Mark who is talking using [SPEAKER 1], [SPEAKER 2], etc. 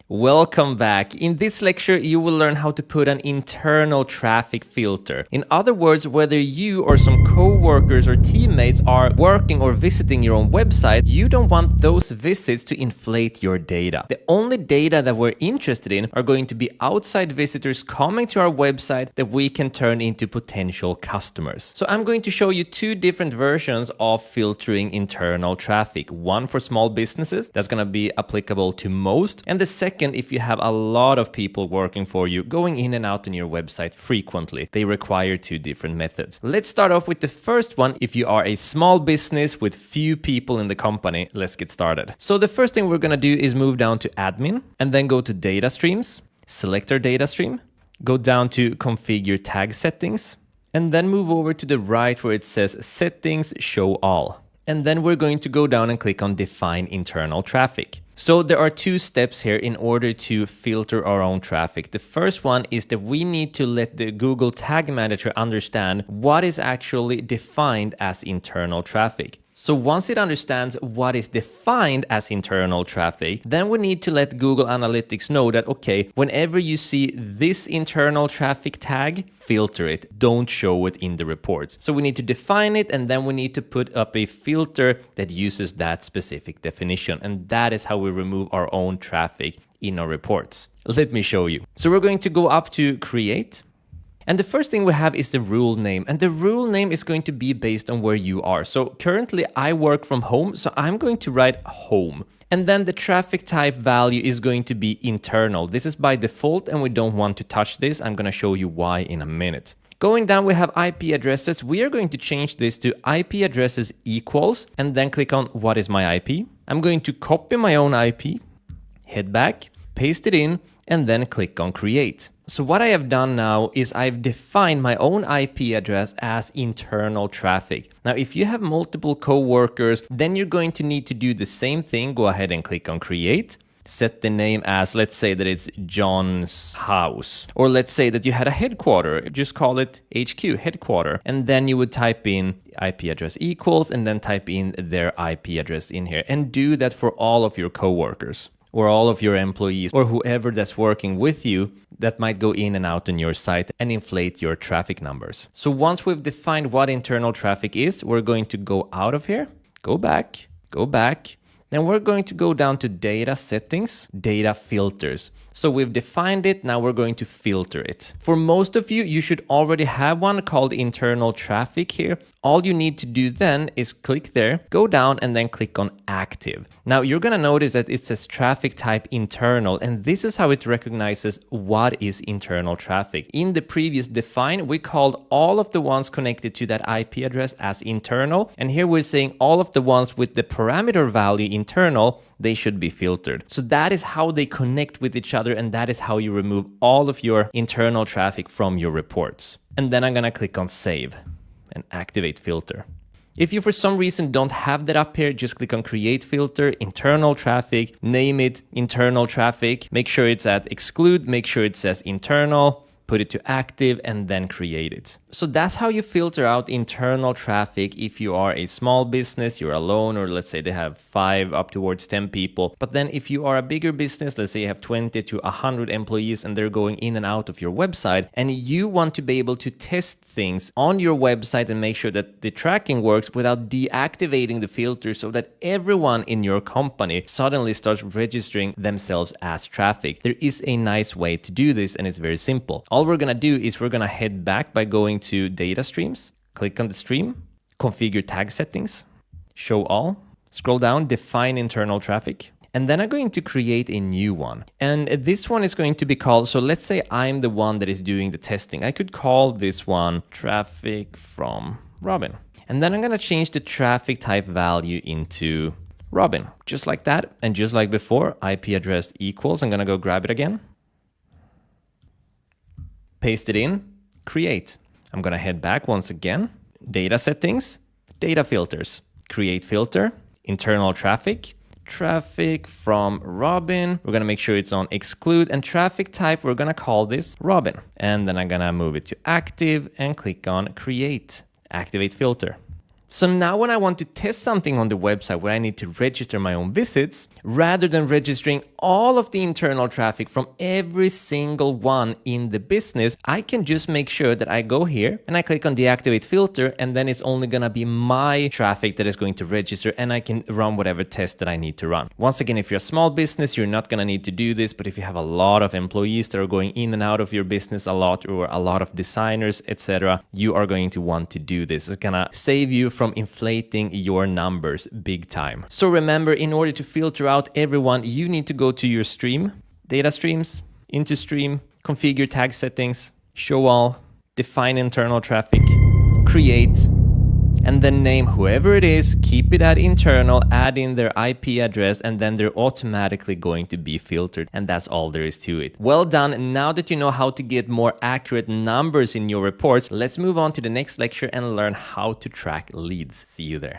[SPEAKER 1] Welcome back. In this lecture, you will learn how to put an internal traffic filter. In other words, whether you or some co-workers or teammates are working or visiting your own website, you don't want those visits to inflate your data. The only data that we're interested in are going to be outside visitors coming to our website that we can turn into potential customers. So I'm going to show you two different versions of filtering internal traffic. One for small businesses, that's going to be applicable to most, and the second if you have a lot of people working for you, going in and out on your website frequently. They require two different methods. Let's start off with the first one. If you are a small business with few people in the company, let's get started. So the first thing we're going to do is move down to admin and then go to data streams, select our data stream, go down to configure tag settings, and then move over to the right where it says settings show all. And then we're going to go down and click on define internal traffic. So there are two steps here in order to filter our own traffic. The first one is that we need to let the Google Tag Manager understand what is actually defined as internal traffic. So once it understands what is defined as internal traffic, then we need to let Google Analytics know that, okay, whenever you see this internal traffic tag, filter it, don't show it in the reports. So we need to define it, and then we need to put up a filter that uses that specific definition. And that is how we remove our own traffic in our reports. Let me show you. So we're going to go up to create. And the first thing we have is the rule name, and the rule name is going to be based on where you are. So currently I work from home, so I'm going to write home. And then the traffic type value is going to be internal. This is by default and we don't want to touch this. I'm going to show you why in a minute. Going down, we have IP addresses. We are going to change this to IP addresses equals, and then click on what is my IP. I'm going to copy my own IP, head back, paste it in, and then click on create. So what I have done now is I've defined my own IP address as internal traffic. Now, if you have multiple co-workers, then you're going to need to do the same thing. Go ahead and click on create. Set the name as, let's say that it's John's house. Or let's say that you had a headquarter. Just call it HQ, headquarter. And then you would type in IP address equals and then type in their IP address in here. And do that for all of your co-workers, or all of your employees, or whoever that's working with you that might go in and out on your site and inflate your traffic numbers. So once we've defined what internal traffic is, we're going to go out of here, go back, then we're going to go down to data settings, data filters. So we've defined it, now we're going to filter it. For most of you, you should already have one called internal traffic here. All you need to do then is click there, go down, and then click on active. Now you're gonna notice that it says traffic type internal, and this is how it recognizes what is internal traffic. In the previous define, we called all of the ones connected to that IP address as internal, and here we're saying all of the ones with the parameter value internal, they should be filtered. So that is how they connect with each other, and that is how you remove all of your internal traffic from your reports. And then I'm gonna click on save and activate filter. If you for some reason don't have that up here, just click on create filter, internal traffic, name it internal traffic, make sure it's at exclude, make sure it says internal, put it to active, and then create it. So that's how you filter out internal traffic if you are a small business, you're alone, or let's say they have 5 up towards 10 people. But then if you are a bigger business, let's say you have 20 to 100 employees and they're going in and out of your website, and you want to be able to test things on your website and make sure that the tracking works without deactivating the filter so that everyone in your company suddenly starts registering themselves as traffic. There is a nice way to do this, and it's very simple. All we're gonna do is we're gonna head back by going to data streams, click on the stream, configure tag settings, show all, scroll down, define internal traffic, and then I'm going to create a new one. And this one is going to be called, so let's say I'm the one that is doing the testing. I could call this one traffic from Robin. And then I'm gonna change the traffic type value into Robin, just like that. And just like before, IP address equals, I'm gonna go grab it again, paste it in, create. I'm gonna head back once again, data settings, data filters, create filter, internal traffic, traffic from Robin. We're gonna make sure it's on exclude, and traffic type, we're gonna call this Robin. And then I'm gonna move it to active and click on create, activate filter. So now when I want to test something on the website where I need to register my own visits, rather than registering all of the internal traffic from every single one in the business, I can just make sure that I go here and I click on deactivate filter, and then it's only gonna be my traffic that is going to register, and I can run whatever test that I need to run. Once again, if you're a small business, you're not gonna need to do this, but if you have a lot of employees that are going in and out of your business a lot, or a lot of designers, etc., you are going to want to do this. It's gonna save you from inflating your numbers big time. So remember, in order to filter out everyone, you need to go to your stream, data streams, into stream, configure tag settings, show all, define internal traffic, create, and then name whoever it is, keep it at internal, add in their IP address, and then they're automatically going to be filtered. And that's all there is to it. Well done. Now that you know how to get more accurate numbers in your reports, let's move on to the next lecture and learn how to track leads. See you there.